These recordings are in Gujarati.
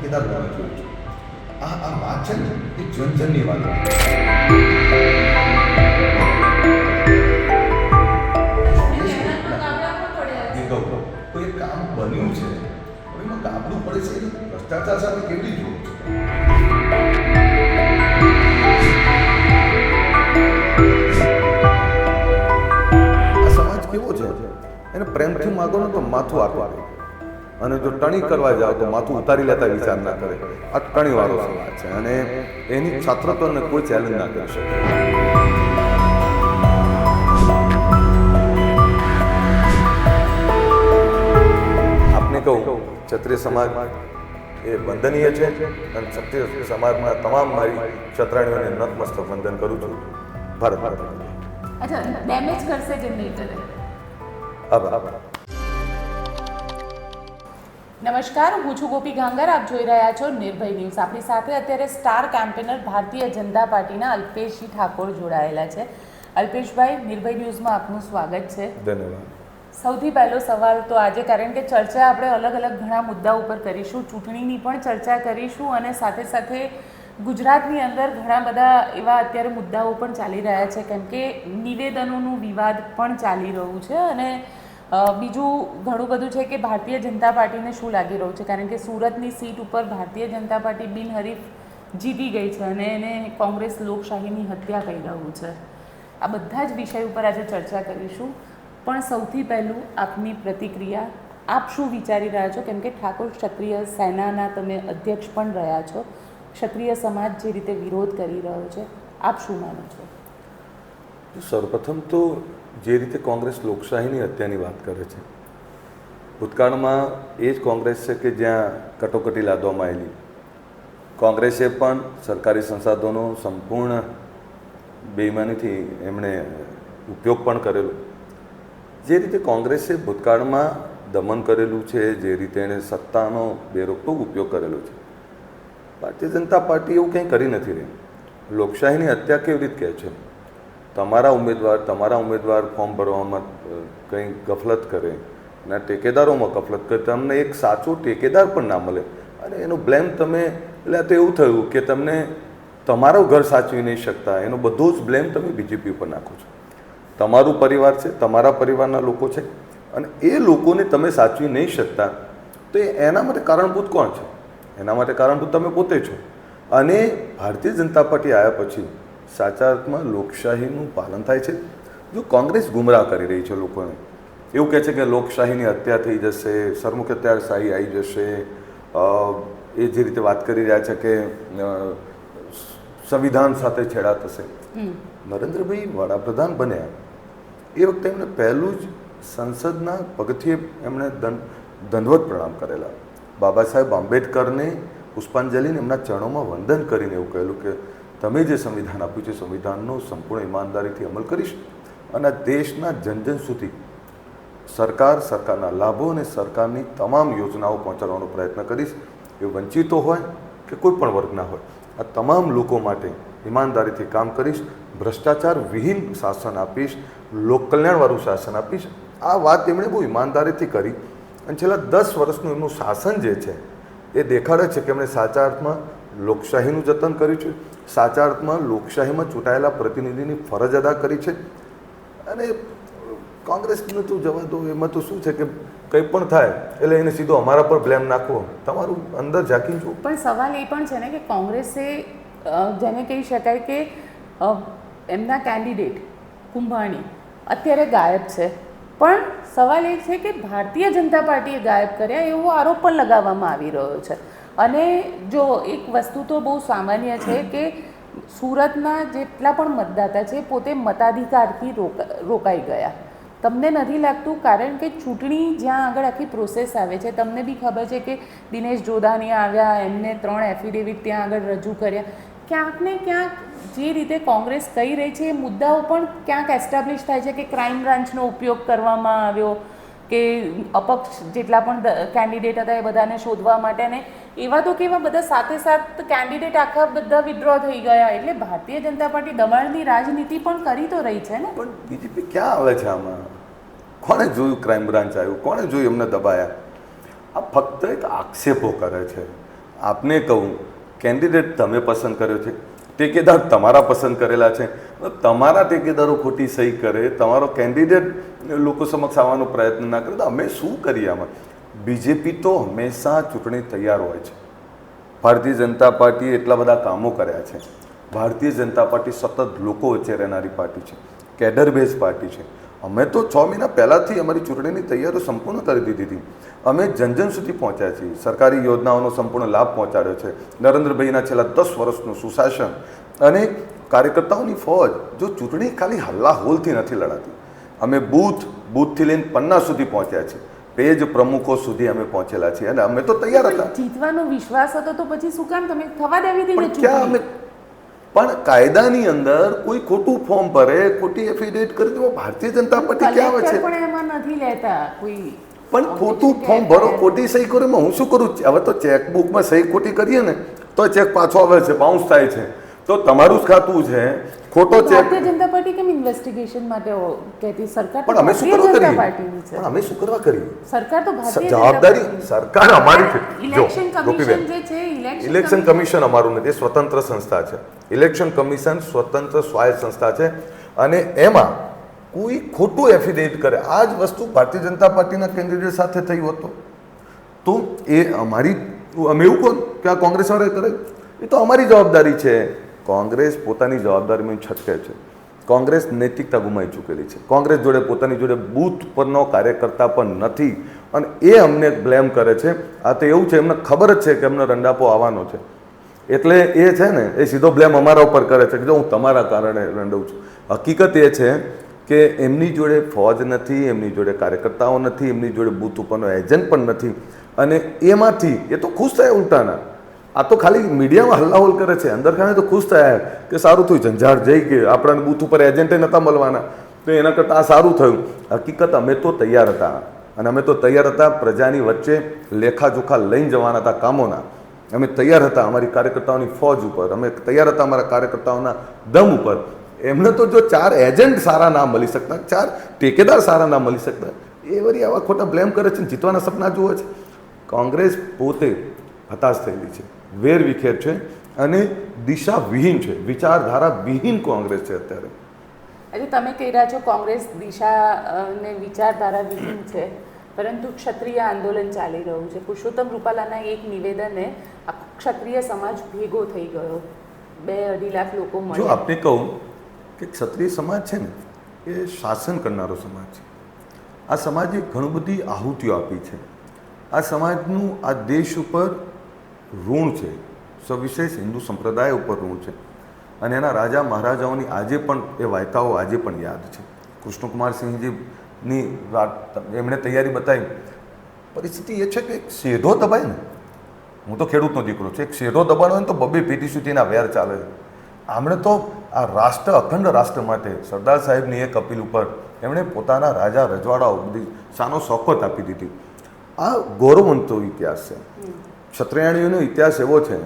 ઠેકેદાર બનવા જોયું છે. આ વાત છે ને એ જનજનની વાત કોઈ કામ બન્યું છે હવે એમાં ગાબડું પડે છે એ ભ્રષ્ટાચાર સાથે કેવી રીતે જોવું છે? આ સમાજ કેવો છે એને પ્રેમથી માગો ને તો માથું આપે અને જો ટણી કરવા જાઓ તો માથું ઉતારી લેતા વિચાર ના કરે. આ ટણી વાળો સમાજ છે અને એની છાત્રત્વને કોઈ ચેલેન્જ ના કરી શકે. આપને કહું ક્ષત્રિય સમાજ એ વંદનીય છે અને ક્ષત્રિય સમાજના તમામ મારી ક્ષત્રાણીઓને નતમસ્તક વંદન કરું છું. ભારત માતા. અચ્છા, ડેમેજ કરશે કે નહીં કરે? આભાર. નમસ્કાર, હું છું ગોપી ગાંગર. આપ જોઈ રહ્યા છો નિર્ભય ન્યૂઝ. આપણી સાથે અત્યારે સ્ટાર કેમ્પેનર ભારતીય જનતા પાર્ટીના અલ્પેશજી ઠાકોર જોડાયેલા છે. અલ્પેશભાઈ, નિર્ભય ન્યૂઝમાં આપનું સ્વાગત છે. ધન્યવાદ. સૌથી પહેલો સવાલ તો આજે, કારણ કે ચર્ચા આપણે અલગ અલગ ઘણા મુદ્દા ઉપર કરીશું, ચૂંટણીની પણ ચર્ચા કરીશું અને સાથે સાથે ગુજરાતની અંદર ઘણા બધા એવા અત્યારે મુદ્દાઓ પણ ચાલી રહ્યા છે, કેમ કે નિવેદનોનું વિવાદ પણ ચાલી રહ્યું છે અને બીજું ઘણું બધું છે કે ભારતીય જનતા પાર્ટીને શું લાગી રહ્યું છે, કારણ કે સુરતની સીટ ઉપર ભારતીય જનતા પાર્ટી બિનહરીફ જીતી ગઈ છે અને એને કોંગ્રેસ લોકશાહીની હત્યા કહી રહ્યું છે. આ બધા જ વિષય ઉપર આજે ચર્ચા કરીશું. પણ સૌથી પહેલું આપની પ્રતિક્રિયા, આપ શું વિચારી રહ્યા છો? કેમ કે ઠાકોર ક્ષત્રિય સેનાના તમે અધ્યક્ષ પણ રહ્યા છો. ક્ષત્રિય સમાજ જે રીતે વિરોધ કરી રહ્યો છે, આપ શું માનો છો? સર્વપ્રથમ તો જે રીતે કોંગ્રેસ લોકશાહીની હત્યાની વાત કરે છે, ભૂતકાળમાં એ જ કોંગ્રેસ છે કે જ્યાં કટોકટી લાદવામાં આવેલી. કોંગ્રેસે પણ સરકારી સંસાધનો સંપૂર્ણ બેઈમાનીથી એમણે ઉપયોગ પણ કરેલો. જે રીતે કોંગ્રેસે ભૂતકાળમાં દમન કરેલું છે, જે રીતે એણે સત્તાનો બેરોકટોક ઉપયોગ કરેલો છે, ભારતીય જનતા પાર્ટી એવું કંઈ કરી નથી રહી. લોકશાહીની હત્યા કેવી રીતે કહે છે? તમારા ઉમેદવાર ફોર્મ ભરવામાં કંઈ ગફલત કરે અને ટેકેદારોમાં ગફલત કરે, તમને એક સાચો ટેકેદાર પણ ના મળે અને એનો બ્લેમ તમે, એટલે તો એવું થયું કે તમને તમારું ઘર સાચવી નહીં શકતા, એનો બધો જ બ્લેમ તમે બીજેપી ઉપર નાખો છો. તમારું પરિવાર છે, તમારા પરિવારના લોકો છે અને એ લોકોને તમે સાચવી નહીં શકતા, તો એના માટે કારણભૂત કોણ છે? એના માટે કારણભૂત તમે પોતે છો. અને ભારતીય જનતા પાર્ટી આવ્યા પછી સાચા અર્થમાં લોકશાહીનું પાલન થાય છે. જો કોંગ્રેસ ગુમરાહ કરી રહી છે લોકોને, એવું કહે છે કે લોકશાહીની હત્યા થઈ જશે, સરમુખત્યારશાહી આવી જશે, એ જે રીતે વાત કરી રહ્યા છે કે સંવિધાન સાથે છેડા થશે. નરેન્દ્રભાઈ વડાપ્રધાન બન્યા એ વખતે એમણે પહેલું જ સંસદના પગથિયે એમણે દંડવત પ્રણામ કરેલા. બાબા સાહેબ આંબેડકરને પુષ્પાંજલિને એમના ચરણોમાં વંદન કરીને એવું કહેલું કે તમે જે સંવિધાન આપ્યું છે, સંવિધાનનો સંપૂર્ણ ઈમાનદારીથી અમલ કરીશ અને દેશના જન સુધી સરકારના લાભો અને સરકારની તમામ યોજનાઓ પહોંચાડવાનો પ્રયત્ન કરીશ. એ વંચિતો હોય કે કોઈ પણ વર્ગના હોય, આ તમામ લોકો માટે ઈમાનદારીથી કામ કરીશ, ભ્રષ્ટાચાર વિહીન શાસન આપીશ, લોકકલ્યાણવાળું શાસન આપીશ. આ વાત એમણે બહુ ઈમાનદારીથી કરી અને છેલ્લા 10 વર્ષનું એમનું શાસન જે છે એ દેખાડે છે કે એમણે સાચા અર્થમાં લોકશાહીનું જતન કર્યું છે, સાચા અર્થમાં લોકશાહીમાં ચૂંટાયેલા પ્રતિનિધિની ફરજ અદા કરી છે. અને કોંગ્રેસને તો જવા દો, એમાં તો શું છે કે કંઈ પણ થાય એટલે એને સીધો અમારા પર બ્લેમ નાખવો, તમારું અંદર ઝાંકી જવું. પણ સવાલ એ પણ છે ને કે કોંગ્રેસે, જેને કહી શકાય કે એમના કેન્ડિડેટ કુંભાણી અત્યારે ગાયબ છે, પણ સવાલ એ છે કે ભારતીય જનતા પાર્ટીએ ગાયબ કર્યા એવો આરોપ પણ લગાવવામાં આવી રહ્યો છે. અને જો એક વસ્તુ તો બહુ સામાન્ય છે કે સુરતના જેટલા પણ મતદાતા છે પોતે મતાધિકારથી રોકાઈ ગયા. તમને નથી લાગતું? કારણ કે ચૂંટણી જ્યાં આગળ આખી પ્રોસેસ આવે છે, તમને બી ખબર છે કે દિનેશ જોધાનિયા આવ્યા, એમને 3 એફિડેવિટ ત્યાં આગળ રજૂ કર્યા. ક્યાંક ને ક્યાંક જે રીતે કોંગ્રેસ કહી રહી છે એ મુદ્દાઓ પણ ક્યાંક એસ્ટાબ્લિશ થાય છે કે ક્રાઇમ બ્રાન્ચનો ઉપયોગ કરવામાં આવ્યો, કે અપક્ષ જેટલા પણ કેન્ડિડેટ હતા એ બધાને શોધવા માટે, અને એવા તો કેવા બધા સાથે સાથ કેન્ડિડેટ આખા બધા વિડ્રો થઈ ગયા. એટલે ભારતીય જનતા પાર્ટી દબાણની રાજનીતિ પણ કરી તો રહી છે ને. પણ બીજેપી ક્યાં આવે છે આમાં? કોણે જોયું ક્રાઇમ બ્રાન્ચ આવ્યું? કોણે જોયું એમને દબાયા? આ ફક્ત એક આક્ષેપો કરે છે. આપને કહું, કેન્ડિડેટ તમે પસંદ કર્યો છે, ટેકેદાર તમારા પસંદ કરેલા છે, તમારા ટેકેદારો ખોટી સહી કરે, તમારો કેન્ડિડેટ લોકો સમક્ષ આવવાનો પ્રયત્ન ના કરે, તો અમે શું કરીએ આમાં? બીજેપી તો હંમેશા ચૂંટણી તૈયાર હોય છે. ભારતીય જનતા પાર્ટીએ એટલા બધા કામો કર્યા છે. ભારતીય જનતા પાર્ટી સતત લોકો વચ્ચે રહેનારી પાર્ટી છે, કેડર બેઝ પાર્ટી છે. અમે તો 6 મહિના પહેલાંથી અમારી ચૂંટણીની તૈયારીઓ સંપૂર્ણ કરી દીધી હતી. અમે જન સુધી પહોંચ્યા છીએ, સરકારી યોજનાઓનો સંપૂર્ણ લાભ પહોંચાડ્યો છે. નરેન્દ્રભાઈના છેલ્લા 10 વર્ષનું સુશાસન અને કાર્યકર્તાઓની ફોજ. જો ચૂંટણી ખાલી હલ્લા હોલથી નથી લડાતી, અમે બૂથથી લઈને પન્ના સુધી પહોંચ્યા છીએ, પેજ પ્રમુખો સુધી અમે પહોંચેલા છીએ, અને અમે તો તૈયાર હતા. જીતવાનો વિશ્વાસ હતો તો પછી શું કામ તમે થવા દેવી હતી? પણ ક્યાં અમે, પણ કાયદાની અંદર કોઈ ખોટું ફોર્મ ભરે, ખોટી એફિડેવિટ કરી દો, ભારતીય જનતા પાર્ટી ક્યાં આવે છે? પણ એમાં નથી લેતા કોઈ. પણ ખોટું ફોર્મ ભરો, ખોટી સહી કરો, એમાં હું શું કરું? હવે તો ચેકબુકમાં સહી ખોટી કરીએ ને તો ચેક પાછો આવે છે, બાઉન્સ થાય છે. તો તમારું જ ખાતું છે, ખોટો ચેક. ભારતીય જનતા પાર્ટી કેમ ઇન્વેસ્ટિગેશન માટે કહેતી? સરકાર પણ અમે શું કરવા કરીએ? પણ અમે શું કરવા કરીએ? સરકાર તો ભારતીય જવાબદારી સરકાર અમારી છે. ઇલેક્શન કમિશન જે છે, ઇલેક્શન કમિશન અમારું નથી, સ્વતંત્ર સંસ્થા છે. ઇલેક્શન કમિશન સ્વતંત્ર સ્વાયત્ત સંસ્થા છે, અને એમાં કોઈ ખોટું એફિડેવિટ કરે, આ જ વસ્તુ ભારતીય જનતા પાર્ટીના કેન્ડિડેટ સાથે થયું હતું, તો એ અમારી, અમે એવું કહું કે આ કોંગ્રેસવાળાએ કરે, એ તો અમારી જવાબદારી છે. કોંગ્રેસ પોતાની જવાબદારીમાં છટકે છે. કોંગ્રેસ નૈતિકતા ગુમાવી ચૂકેલી છે. કોંગ્રેસ જોડે, પોતાની જોડે બૂથ પરનો કાર્યકર્તા પણ નથી, અને એ અમને બ્લેમ કરે છે. આ તો એવું છે, એમને ખબર જ છે કે અમને રંડાપો આવવાનો છે, એટલે એ છે ને, એ સીધો બ્લેમ અમારા ઉપર કરે છે કે જો હું તમારા કારણે રંડું છું. હકીકત એ છે કે એમની જોડે ફોજ નથી, એમની જોડે કાર્યકર્તાઓ નથી, એમની જોડે બૂથ ઉપરનો એજન્ટ પણ નથી, અને એમાંથી એ તો ખુશ થાય ઉલટાના. આ તો ખાલી મીડિયામાં હલ્લાહોલ કરે છે, અંદર ખાને તો ખુશ થયા કે સારું થયું, ઝંઝાટ જઈ કે આપણાને બૂથ ઉપર એજન્ટે નહોતા મળવાના, તો એના કરતાં આ સારું થયું. હકીકત અમે તો તૈયાર હતા, અને અમે તો તૈયાર હતા પ્રજાની વચ્ચે લેખાજોખા લઈને જવાના હતા કામોના. અમે તૈયાર હતા અમારી કાર્યકર્તાઓની ફોજ ઉપર, અમે તૈયાર હતા અમારા કાર્યકર્તાઓના દમ ઉપર. એમને તો જો 4 એજન્ટ સારા ના મળી શકતા, 4 ટેકેદાર સારા ના મળી શકતા, એ વળી આવા ખોટા બ્લેમ કરે છે, જીતવાના સપના જુએ છે. કોંગ્રેસ પોતે હતાશ થયેલી છે, વેર વિખેર છે, અને દિશા વિહીન છે, વિચારધારા વિહીન કોંગ્રેસ છે અત્યારે. એટલે તમે કહી રહ્યા છો કોંગ્રેસ દિશા ને વિચારધારા વિહીન છે, પરંતુ ક્ષત્રિય આંદોલન ચાલી રહ્યું છે. પુરુષોત્તમ રૂપાલાના એક નિવેદને ક્ષત્રિય સમાજ ભેગો થઈ ગયો, 2-2.5 લાખ લોકો મળ્યા. જો આપને કહું કે ક્ષત્રિય સમાજ છે ને, એ શાસન કરનારો સમાજ છે. આ સમાજે ઘણી બધી આહુતિઓ આપી છે. આ સમાજનું આ દેશ ઉપર ઋણ છે, સવિશેષ હિન્દુ સંપ્રદાય ઉપર ઋણ છે, અને એના રાજા મહારાજાઓની આજે પણ એ વાયકાઓ આજે પણ યાદ છે. કૃષ્ણકુમાર સિંહજીની વાત એમણે તૈયારી બતાવી. પરિસ્થિતિ એ છે કે એક શેઢો દબાય ને, હું તો ખેડૂતનો દીકરો છું, એક શેઢો દબાણો હોય ને તો 2 પેઢી સુધીના વેર ચાલે છે. આમણે તો આ રાષ્ટ્ર, અખંડ રાષ્ટ્ર માટે સરદાર સાહેબની એક અપીલ ઉપર એમણે પોતાના રાજા રજવાડાઓ બધી શાનો શોકત આપી દીધી. આ ગૌરવવંતો ઇતિહાસ છે. ક્ષત્રિયાણીઓનો ઇતિહાસ એવો છે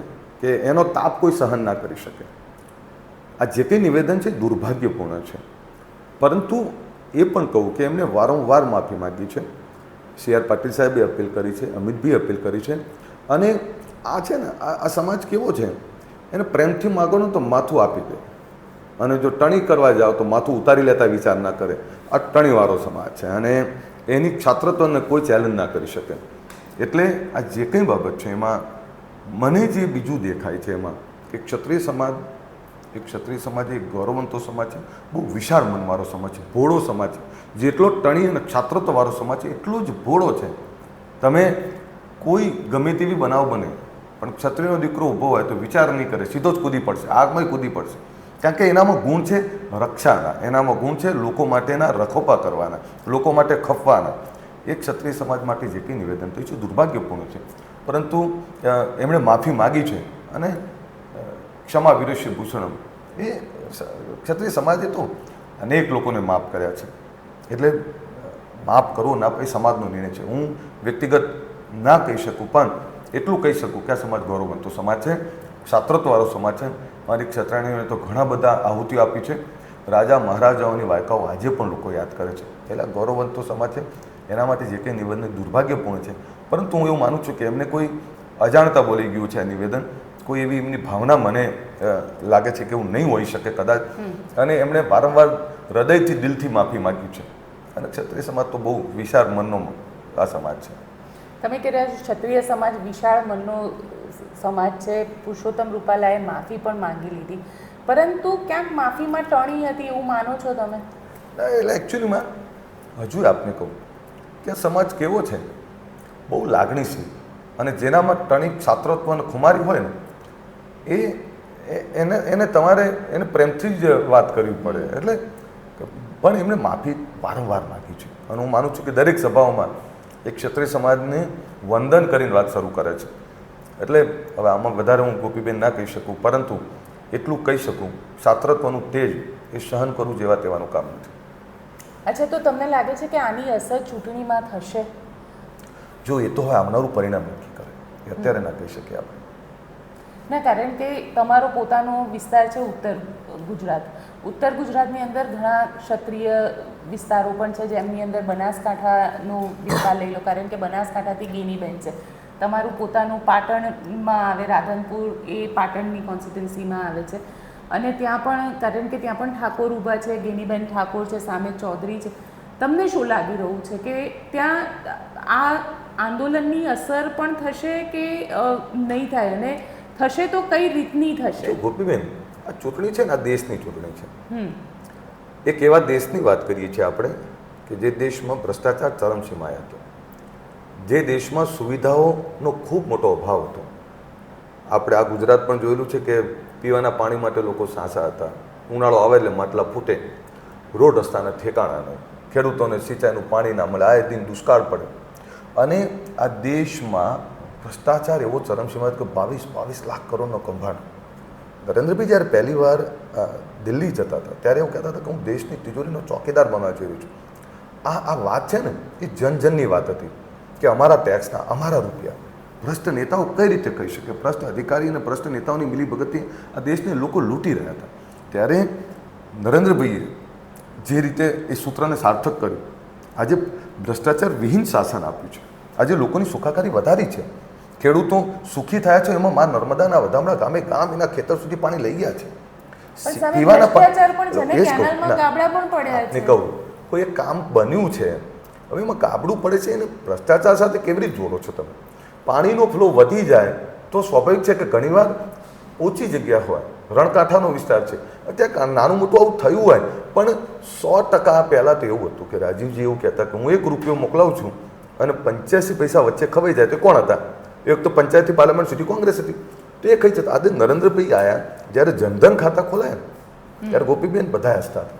કે એનો તાપ કોઈ સહન ના કરી શકે. આ જે કંઈ નિવેદન છે દુર્ભાગ્યપૂર્ણ છે, પરંતુ એ પણ કહું કે એમને વારંવાર માફી માગી છે. CR પાટીલ સાહેબે અપીલ કરી છે, અમિતભાઈ અપીલ કરી છે, અને આ છે ને, આ સમાજ કેવો છે, એને પ્રેમથી માગો ને તો માથું આપી દે, અને જો ટણી કરવા જાઓ તો માથું ઉતારી લેતા વિચાર ના કરે. આ ટણીવાળો સમાજ છે, અને એની છાત્રત્વને કોઈ ચેલેન્જ ના કરી શકે. એટલે આ જે કંઈ બાબત છે એમાં મને જે બીજું દેખાય છે એમાં કે ક્ષત્રિય સમાજ એક ગૌરવવંતો સમાજ છે, બહુ વિશાળ મનવાળો સમાજ છે, ભોળો સમાજ છે. જેટલો ટણી અને છાત્રત્વવાળો સમાજ છે એટલો જ ભોળો છે. તમે કોઈ ગમે તેવી બનાવ બને, પણ ક્ષત્રિયનો દીકરો ઊભો હોય તો વિચાર નહીં કરે, સીધો જ કૂદી પડશે, આગમાં કૂદી પડશે. કારણ કે એનામાં ગુણ છે રક્ષાના, એનામાં ગુણ છે લોકો માટેના રખોપા કરવાના, લોકો માટે ખપવાના. એક ક્ષત્રિય સમાજ માટે જે કંઈ નિવેદન થયું છે દુર્ભાગ્યપૂર્ણ છે, પરંતુ એમણે માફી માગી છે, અને ક્ષમા વિરુષ્ય ભૂષણમ, એ ક્ષત્રિય સમાજે તો અનેક લોકોને માફ કર્યા છે. એટલે માફ કરવો ના એ સમાજનો નિર્ણય છે. હું વ્યક્તિગત ના કહી શકું, પણ એટલું કહી શકું કે આ સમાજ ગૌરવવંતો સમાજ છે, છાત્રત્વવાળો સમાજ છે. મારી ક્ષત્રાણીઓને તો ઘણા બધા આહુતિઓ આપી છે. રાજા મહારાજાઓની વાયકાઓ આજે પણ લોકો યાદ કરે છે. પહેલાં ગૌરવવંતો સમાજ છે, એના માટે જે કંઈ નિવેદન દુર્ભાગ્યપૂર્ણ છે, પરંતુ હું એવું માનું છું કે એમને કોઈ અજાણતા બોલી ગયું છે આ નિવેદન. કોઈ એવી એમની ભાવના મને લાગે છે કે એવું નહીં હોઈ શકે કદાચ. અને એમણે વારંવાર હૃદયથી દિલથી માફી માગી છે. અને ક્ષત્રિય સમાજ તો બહુ વિશાળ મનનો આ સમાજ છે. તમે કહી રહ્યા છો ક્ષત્રિય સમાજ વિશાળ મનનો સમાજ છે. પુરુષોત્તમ રૂપાલાએ માફી પણ માંગી લીધી, પરંતુ ક્યાંક માફીમાં ટણી હતી એવું માનો છો તમે? એટલે એકચ્યુઅલીમાં હજુ આપને કહું કે આ સમાજ કેવો છે, બહુ લાગણીશીલ, અને જેનામાં ટણી છાત્રત્વ અને ખુમારી હોય ને એને તમારે એને પ્રેમથી જ વાત કરવી પડે. એટલે પણ એમણે માફી વારંવાર માગી છે. અને હું માનું છું કે દરેક સભાઓમાં એક ક્ષત્રિય સમાજને વંદન કરીને વાત શરૂ કરે છે. એટલે હવે આમાં વધારે હું ગોપીબેન ના કહી શકું, પરંતુ એટલું કહી શકું, છાત્રત્વનું તેજ એ સહન કરવું જેવા તેવાનું કામ નથી. અચ્છા, તો તમને લાગે છે કે આની અસર ચૂંટણીમાં થશે? જો એ તો હવે આવનારું પરિણામ નક્કી કરે, એ અત્યારે ના કહી શકીએ આપણે. ના, કારણ કે તમારો પોતાનો વિસ્તાર છે ઉત્તર ગુજરાત. ઉત્તર ગુજરાતની અંદર ઘણા ક્ષત્રિય વિસ્તારો પણ છે, જેમની અંદર બનાસકાંઠાનો વિસ્તાર લઈ લો, કારણ કે બનાસકાંઠાથી ગેનીબેન છે. તમારું પોતાનું પાટણમાં આવે, રાધનપુર એ પાટણની કોન્સ્ટિટ્યુન્સીમાં આવે છે. અને ત્યાં પણ, કારણ કે ત્યાં પણ ઠાકોર ઊભા છે, ગેનીબેન ઠાકોર છે, સામે ચૌધરી છે. તમને શું લાગી રહ્યું છે કે ત્યાં આ આંદોલનની અસર પણ થશે કે નહીં થાય? અને થશે તો કઈ રીતની થશે? ગોપીબેન, આ ચૂંટણી છે ને, આ દેશની ચૂંટણી છે. એક એવા દેશની વાત કરીએ છીએ આપણે કે જે દેશમાં ભ્રષ્ટાચાર ચરમસીમાએ હતો, જે દેશમાં સુવિધાઓનો ખૂબ મોટો અભાવ હતો. આપણે આ ગુજરાત પણ જોયેલું છે કે પીવાના પાણી માટે લોકો સાંસા હતા. ઉનાળો આવે એટલે માટલા ફૂટે, રોડ રસ્તાના ઠેકાણા નહીં, ખેડૂતોને સિંચાઈનું પાણી ના મળે, આએ દિન દુષ્કાળ પડે. અને આ દેશમાં ભ્રષ્ટાચાર એવો ચરમસીમા કે 22 લાખ કરોડનો કૌભાંડ. નરેન્દ્રભાઈ જ્યારે પહેલી વાર દિલ્હી જતા હતા ત્યારે એવું કહેતા હતા કે હું દેશની તિજોરીનો ચોકીદાર બનવા જઈ રહ્યો છું. આ વાત છે ને, એ જનજનની વાત હતી કે અમારા ટેક્સના, અમારા રૂપિયા. ભ્રષ્ટ નેતાઓ કઈ રીતે કહી શકે? ભ્રષ્ટ અધિકારી અને ભ્રષ્ટ નેતાઓની મિલીભગતથી આ દેશને લોકો લૂંટી રહ્યા હતા. ત્યારે નરેન્દ્રભાઈએ જે રીતે એ સૂત્રને સાર્થક કર્યું, આજે ભ્રષ્ટાચાર વિહીન શાસન આપ્યું છે. આજે લોકોની સુખાકારી વધારી છે, ખેડૂતો સુખી થયા છે. એમાં મા નર્મદાના વધામણા ગામે ગામ એના ખેતર સુધી પાણી લઈ ગયા છે. કહું કોઈ એક કામ બન્યું છે, હવે એમાં ગાબડું પડે છે, એને ભ્રષ્ટાચાર સાથે કેવી રીતે જોડો છો તમે? પાણીનો ફ્લો વધી જાય તો સ્વાભાવિક છે કે ઘણીવાર ઓછી જગ્યા હોય, રણકાંઠાનો વિસ્તાર છે, ત્યાં નાનું મોટું આવું થયું હોય. પણ 100% પહેલાં તો એવું હતું કે રાજીવજી એવું કહેતા કે હું ₹1 મોકલાવું છું અને 85 પૈસા વચ્ચે ખવાઈ જાય. તો કોણ હતા? એક તો પંચાયતથી પાર્લામેન્ટ સુધી કોંગ્રેસ હતી, તો એ કઈ જતા. આજે નરેન્દ્રભાઈ આવ્યા, જ્યારે જનધન ખાતા ખોલાયા ત્યારે ગોપીબેન બધા હસતા હતા.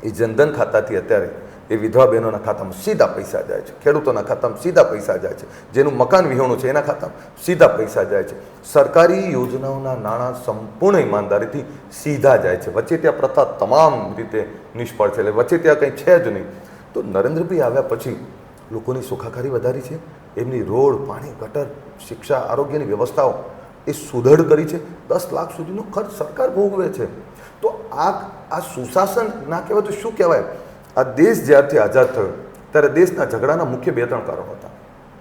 એ જનધન ખાતાથી અત્યારે એ વિધવા બહેનોના ખાતામાં સીધા પૈસા જાય છે, ખેડૂતોના ખાતામાં સીધા પૈસા જાય છે, જેનું મકાન વિહોણું છે એના ખાતામાં સીધા પૈસા જાય છે. સરકારી યોજનાઓના નાણાં સંપૂર્ણ ઈમાનદારીથી સીધા જાય છે. વચ્ચે ત્યાં પ્રથા તમામ રીતે નિષ્ફળ છે, એટલે વચ્ચે ત્યાં કંઈ છે જ નહીં. તો નરેન્દ્રભાઈ આવ્યા પછી લોકોની સુખાકારી વધારી છે, એમની રોડ, પાણી, ગટર, શિક્ષા, આરોગ્યની વ્યવસ્થાઓ એ સુદૃઢ કરી છે. 10 લાખ સુધીનો ખર્ચ સરકાર ભોગવે છે. તો આ સુશાસન ના કહેવાય તો શું કહેવાય? આ દેશ જ્યારથી આઝાદ થયો ત્યારે દેશના ઝઘડાના મુખ્ય 2-3 કારણો હતા.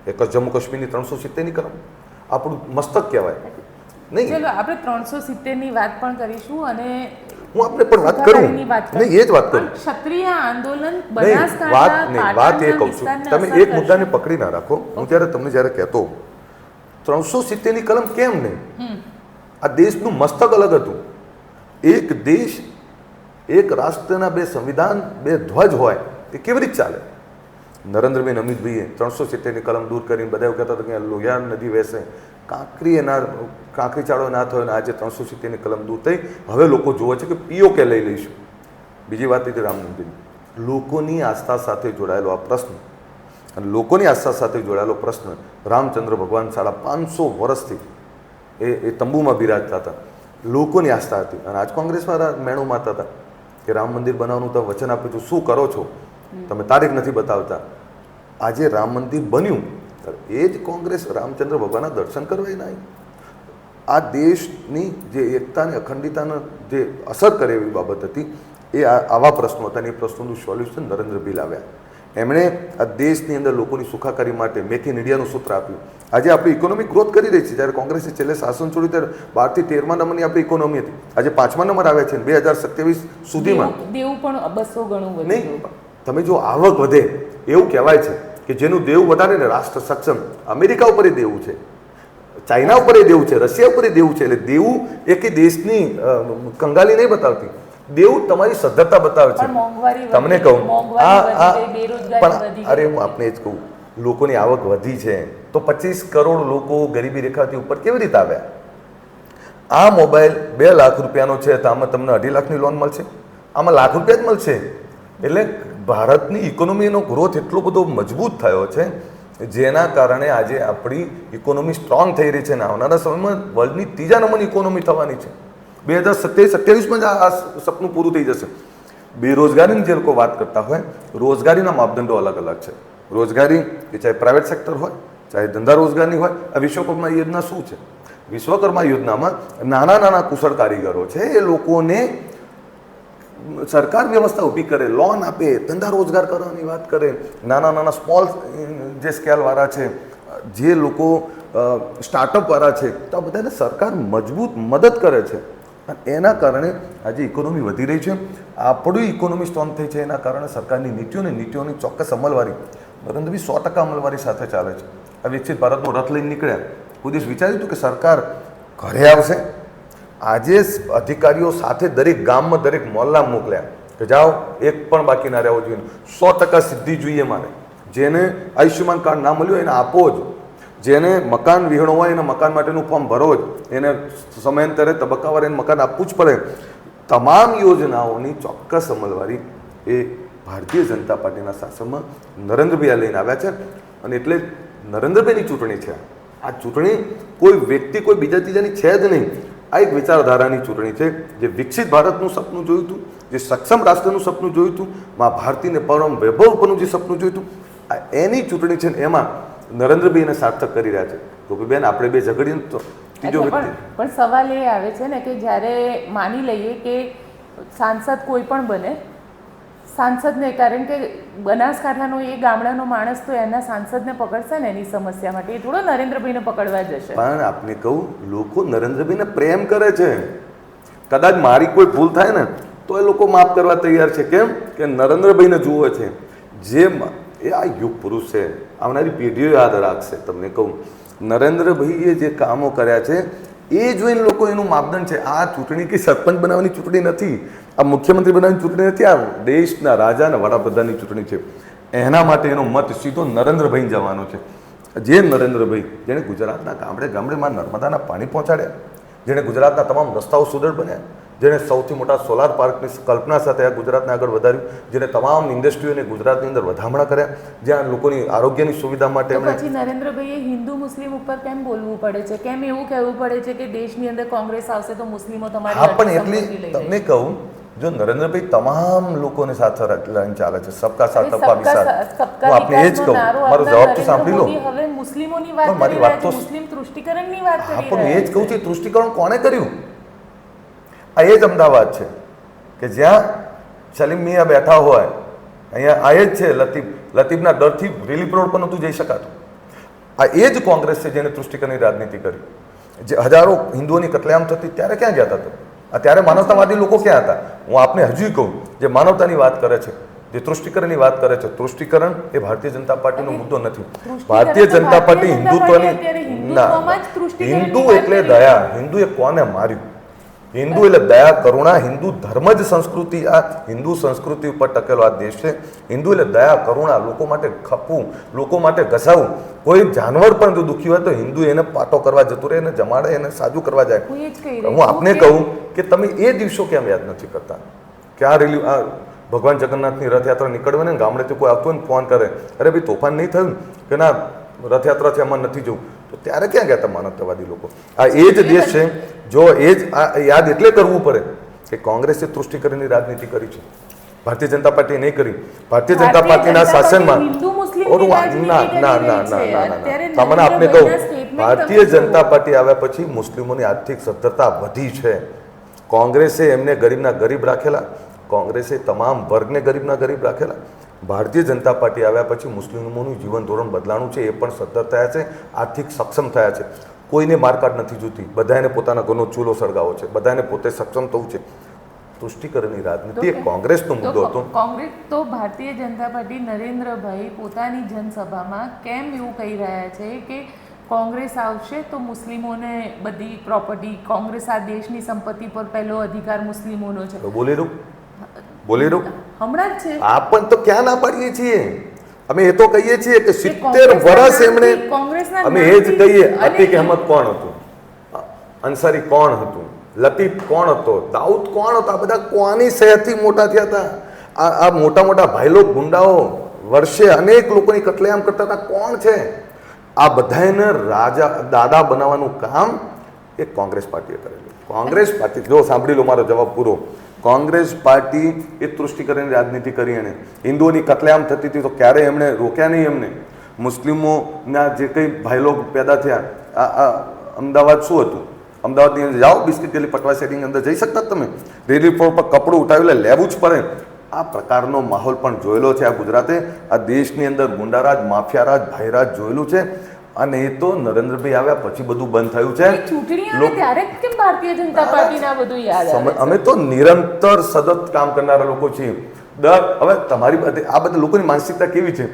એક જમ્મુ કાશ્મીરની 370ની કલમ આપણું મસ્તક કહેવાય. નહીં, ચલો આપણે 370ની વાત પણ કરીશું અને હું આપણે પણ વાત કરું નહીં, એ જ વાત કરું. ક્ષત્રિય આંદોલન વાત એ કહું છું, તમે એક મુદ્દાને પકડી ના રાખો. હું જ્યારે કહેતો 370ની કલમ કેમ નહીં? આ દેશનું મસ્તક અલગ હતું. એક દેશ, એક રાષ્ટ્રના 2 સંવિધાન, 2 ધ્વજ હોય એ કેવી રીતે ચાલે? નરેન્દ્રભાઈ અમિતભાઈએ 370ની કલમ દૂર કરીને બધા એવું કહેતા હતા કે લોહિયાર નદી વહેશે, કાંકરી ચાળો ના થયો. અને આજે 370ની કલમ દૂર થઈ. હવે લોકો જોવે છે કે POK લઈ લઈશું. બીજી વાત હતી રામ મંદિર. લોકોની આસ્થા સાથે જોડાયેલો આ પ્રશ્ન, અને લોકોની આસ્થા સાથે જોડાયેલો પ્રશ્ન રામચંદ્ર ભગવાન 550 વર્ષથી એ તંબુમાં બિરાજતા હતા. લોકોની આસ્થા હતી. અને આજ કોંગ્રેસમાં મેણું મારતા હતા કે રામ મંદિર બનાવવાનું તો વચન આપ્યું હતું, શું કરો છો તમે? તારીખ નથી બતાવતા. આજે રામ મંદિર બન્યું, એ જ કોંગ્રેસ રામચંદ્ર ભગવાનના દર્શન કરવા ના આવી. આ દેશની જે એકતાને, અખંડિતાને જે અસર કરે એવી બાબત હતી, એ આવા પ્રશ્નો હતા. અને એ પ્રશ્નોનું સોલ્યુશન નરેન્દ્રભાઈ લાવ્યા. એમણે આ દેશની અંદર લોકોની સુખાકારી માટે મેક ઇન ઇન્ડિયાનું સૂત્ર આપ્યું. આજે આપણી ઇકોનોમિક ગ્રોથ કરી રહી છે. જ્યારે કોંગ્રેસે છેલ્લે શાસન છોડ્યું ત્યારે 12 થી 13મા નંબરની આપણી ઇકોનોમી હતી. આજે 5મા નંબર આવે છે 2027 સુધીમાં. દેવું પણ 200 ગણું વધ્યું. નહીં, તમે જો આવક વધે એવું કહેવાય છે કે જેનું દેવું વધારે ને રાષ્ટ્ર સક્ષમ. અમેરિકા ઉપર દેવું છે, ચાઇના ઉપર દેવું છે, રશિયા ઉપર દેવું છે. એટલે દેવું એ દેશની કંગાલી નહીં બતાવતી, દેવું તમારી સદ્ધરતા બતાવે છે. તમને કહું પણ અરે હું આપને જ કહું, લોકોની આવક વધી છે તો 25 કરોડ લોકો ગરીબી રેખાથી ઉપર કેવી રીતે આવ્યા? આ મોબાઈલ 2 લાખ રૂપિયાનો છે તો આમાં તમને 2.5 લાખની લોન મળશે, આમાં લાખ રૂપિયા જ મળશે. એટલે ભારતની ઇકોનોમીનો ગ્રોથ એટલો બધો મજબૂત થયો છે જેના કારણે આજે આપણી ઇકોનોમી સ્ટ્રોંગ થઈ રહી છે અને આવનારા સમયમાં વર્લ્ડની 3જા નંબરની ઇકોનોમી થવાની છે. 2027-28માં જ આ સપનું પૂરું થઈ જશે. બેરોજગારીની જે લોકો વાત કરતા હોય, રોજગારીના માપદંડો અલગ અલગ છે. રોજગારી એ ચાહે પ્રાઇવેટ સેક્ટર હોય, ચાહે ધંધા રોજગારની હોય. આ વિશ્વકર્મા યોજના શું છે? વિશ્વકર્મા યોજનામાં નાના નાના કુશળ કારીગરો છે, એ લોકોને સરકાર વ્યવસ્થા ઊભી કરે, લોન આપે, ધંધા રોજગાર કરવાની વાત કરે. નાના નાના સ્મોલ જે સ્કેલવાળા છે, જે લોકો સ્ટાર્ટઅપવાળા છે, તો આ બધાને સરકાર મજબૂત મદદ કરે છે. અને એના કારણે આજે ઇકોનોમી વધી રહી છે. આપણી ઇકોનોમી સ્ટ્રોંગ થઈ છે એના કારણે સરકારની નીતિઓની ચોક્કસ અમલવારી નરેન્દ્રભાઈ 100% અમલવારી સાથે ચાલે છે. આ વિકસિત ભારતનો રથ લઈને નીકળ્યા. કોઈ દિવસ વિચાર્યું હતું કે સરકાર ઘરે આવશે? આજે અધિકારીઓ સાથે દરેક ગામમાં, દરેક મોહલ્લામાં મોકલ્યા કે જાઓ, એક પણ બાકી ના રહેવો જોઈએ. 100% સિદ્ધિ જોઈએ મારે. જેને આયુષ્યમાન કાર્ડ ના મળ્યું એને આપો જ. જેને મકાન વિહોણો હોય એને મકાન માટેનું ફોર્મ ભરો જ. એને સમયાંતરે તબક્કાવાર એને મકાન આપવું જ પડે. તમામ યોજનાઓની ચોક્કસ અમલવારી એ ભારતીય જનતા પાર્ટીના શાસનમાં નરેન્દ્રભાઈ લઈને આવ્યા છે. અને એટલે નરેન્દ્રભાઈની ચૂંટણી છે. આ ચૂંટણી કોઈ વ્યક્તિ, કોઈ બીજા ત્રીજાની છે જ નહીં. આ એક વિચારધારાની ચૂંટણી છે. જે વિકસિત ભારતનું સપનું જોયું હતું, જે સક્ષમ રાષ્ટ્રનું સપનું જોયું હતું, મા ભારતીને પરમ વૈભવ પરનું જે સપનું જોયું હતું, આ એની ચૂંટણી છે. ને એમાં નરેન્દ્રભાઈ એને સાર્થક કરી રહ્યા છે. તો બેન, આપણે બે ઝઘડીએ તો ત્રીજો વ્યક્તિ. પણ સવાલ એ આવે છે ને કે જ્યારે માની લઈએ કે સાંસદ કોઈ પણ બને, સાંસદને, કારણ કે બનાસકાંઠાનો એ ગામડાનો માણસ તો એના સાંસદને પકડશે ને એની સમસ્યા માટે, એ થોડો નરેન્દ્રભાઈને પકડવા જશે. પણ આપને કહું, લોકો નરેન્દ્રભાઈને પ્રેમ કરે છે. કદાચ મારી કોઈ ભૂલ થાય ને તો એ લોકો માફ કરવા તૈયાર છે. કેમ કે નરેન્દ્રભાઈને જુએ છે. જે એ આ યુગ પુરુષ છે, આવનારી પેઢીઓ યાદ રાખશે. તમને કહું, નરેન્દ્રભાઈએ જે કામો કર્યા છે એ જોઈને લોકો એનું માપદંડ છે. આ ચૂંટણી કે સરપંચ બનાવવાની ચૂંટણી નથી, આ મુખ્યમંત્રી બનાવવાની ચૂંટણી નથી, આ દેશના રાજા અને વડાપ્રધાનની ચૂંટણી છે. એના માટે એનો મત સીધો નરેન્દ્રભાઈ જવાનો છે. જે નરેન્દ્રભાઈ જેણે ગુજરાતના ગામડે ગામડેમાં નર્મદાના પાણી પહોંચાડ્યા, જેણે ગુજરાતના તમામ રસ્તાઓ સુદૃઢ બન્યા, જેણે સૌથી મોટા સોલાર પાર્કની કલ્પના સાથે આ ગુજરાતને આગળ વધાર્યું, જેણે તમામ ઇન્ડસ્ટ્રીઓને ગુજરાતની અંદર વધામણા કર્યા, જ્યાં લોકોની આરોગ્યની સુવિધા માટે એમણે. પછી નરેન્દ્રભાઈએ હિન્દુ મુસ્લિમ ઉપર કેમ બોલવું પડે છે? કેમ એવું કહેવું પડે છે કે દેશની અંદર કોંગ્રેસ આવશે તો મુસ્લિમો તમારી? હા, પણ એટલી તમને કહું, જો નરેન્દ્રભાઈ તમામ લોકોને સાથે લઈને ચાલે છે, સબકા સાથ સબકા વિકાસ. હું આપને એ જ કહું, મારો જવાબ તો સાંભળી લો. હવે મુસ્લિમોની વાત મારી વાત તો, મુસ્લિમ તૃષ્ટિકરણની વાત કરી. હા, પણ એ જ કહું છું, તૃષ્ટિકરણ કોણે કર્યું? આ એ જ અમદાવાદ છે કે જ્યાં સલીમ મિયા બેઠા હોય. અહીંયા આ એ જ છે લતીફના ડરથી રિલીફ રોડ પર નહોતું જઈ શકાતું. આ એ જ કોંગ્રેસ છે જેને તૃષ્ટિકરણની રાજનીતિ કરી. જે હજારો હિન્દુઓની કતલેઆમ થતી ત્યારે ક્યાં ગયા હતા? અત્યારે માનવતાવાદી લોકો ક્યાં હતા? હું આપને હજુ કહું, જે માનવતાની વાત કરે છે, જે તૃષ્ટિકરણની વાત કરે છે, તૃષ્ટિકરણ એ ભારતીય જનતા પાર્ટીનો મુદ્દો નથી. ભારતીય જનતા પાર્ટી હિન્દુત્વની ના, હિન્દુ એટલે દયા. હિન્દુએ કોને માર્યું? હિન્દુ એટલે દયા, કરુણા. હિન્દુ ધર્મ જ સંસ્કૃતિ, આ હિન્દુ સંસ્કૃતિ ઉપર ટકેલો આ દેશ છે. હિન્દુ એટલે દયા, કરુણા, લોકો માટે ખપવું, લોકો માટે ઘસાવું. કોઈ જાનવર પણ જો દુઃખી હોય તો હિન્દુ એને પાટો કરવા જતું રહે, એને જમાડે, એને સાજું કરવા જાય. હું આપને કહું કે તમે એ દિવસો કેમ યાદ નથી કરતા? ક્યાં આ ભગવાન જગન્નાથની રથયાત્રા નીકળવે ને ગામડેથી કોઈ આવતું હોય ને ફોન કરે, અરે ભાઈ તોફાન નહીં થયું કે ના રથયાત્રા છે એમાં નથી જવું, તો ત્યારે ક્યાં ગયા હતા માનવતાવાદી લોકો? આ એ જ દેશ છે. જો એ જ યાદ એટલે કરવું પડે કે કોંગ્રેસે તૃષ્ટિકરણની રાજનીતિ કરી છે, ભારતીય જનતા પાર્ટીએ નહીં કરી. ભારતીય જનતા પાર્ટીના શાસનમાં તમને આપને કહું, ભારતીય જનતા પાર્ટી આવ્યા પછી મુસ્લિમોની આર્થિક સદ્ધરતા વધી છે. કોંગ્રેસે એમને ગરીબના ગરીબ રાખેલા, કોંગ્રેસે તમામ વર્ગને ગરીબના ગરીબ રાખેલા. ભારતીય જનતા પાર્ટી આવ્યા પછી મુસ્લિમોનું જીવન ધોરણ બદલાણું છે, એ પણ સદ્ધર થયા છે, આર્થિક સક્ષમ થયા છે. કોઈને મારકાટ નથી જોતી, બધાને પોતાના ઘરનો ચૂલો સળગાવો છે, બધાને પોતે સક્ષમ થવું છે. તુષ્ટિકરણની રાજનીતિ એ કોંગ્રેસનો મુદ્દો હતો. કોંગ્રેસ તો ભારતીય જનતા પાર્ટી નરેન્દ્રભાઈ પોતાની જનસભામાં કેમ એવું કહી રહ્યા છે કે કોંગ્રેસ આવશે તો મુસ્લિમોને બધી પ્રોપર્ટી, કોંગ્રેસ આ દેશની સંપત્તિ પર પહેલો અધિકાર મુસ્લિમોનો છે. બોલી રહ્યું હમણાં જ છે. આ પણ તો ક્યાં ના પાડીએ છીએ અમે? એ તો કહીએ છીએ કે 70 વર્ષ એમણે, અમે એ જ કહીએ. અતીક અહેમદ કોણ હતું? અંસારી કોણ હતું? લતીફ કોણ હતો? દાઉદ કોણ હતો? આ બધા કોની સહાયથી મોટા થયા હતા? આ મોટા મોટા ભાઈલોક ગુંડાઓ વર્ષે અનેક લોકોની કતલેઆમ કરતા હતા, કોણ છે? આ બધાને રાજા દાદા બનાવવાનું કામ એ કોંગ્રેસ પાર્ટીએ કરેલું. કોંગ્રેસ પાર્ટી, જો સાંભળી લો મારો જવાબ પૂરો. કોંગ્રેસ પાર્ટી એ તૃષ્ટિકરણની રાજનીતિ કરી. એને હિન્દુઓની કતલેઆમ થતી હતી તો ક્યારે એમણે રોક્યા નહીં. એમને મુસ્લિમોના જે કંઈ ભાઈલોક પેદા થયા, આ અમદાવાદ શું હતું? અમદાવાદની અંદર જાઓ, બિસ્કિટ ગલી પટવા શેરીની અંદર જઈ શકતા તમે? રેલી પર કપડું ઉઠાવીને લેવું જ પડે. આ પ્રકારનો માહોલ પણ જોયેલો છે આ ગુજરાતે. આ દેશની અંદર ગુંડારાજ, માફિયારાજ, ભાઈરાજ જોયેલું છે. અને એ તો નરેન્દ્રભાઈ આવ્યા પછી બધું બંધ થયું છે. ચૂંટણી આવે ત્યારે કેમ ભારતીય જનતા પાર્ટીના બધું યાદ આવે? અમે તો નિરંતર સતત કામ કરનારા લોકો છીએ. હવે તમારી આ બધા લોકોની માનસિકતા કેવી છે?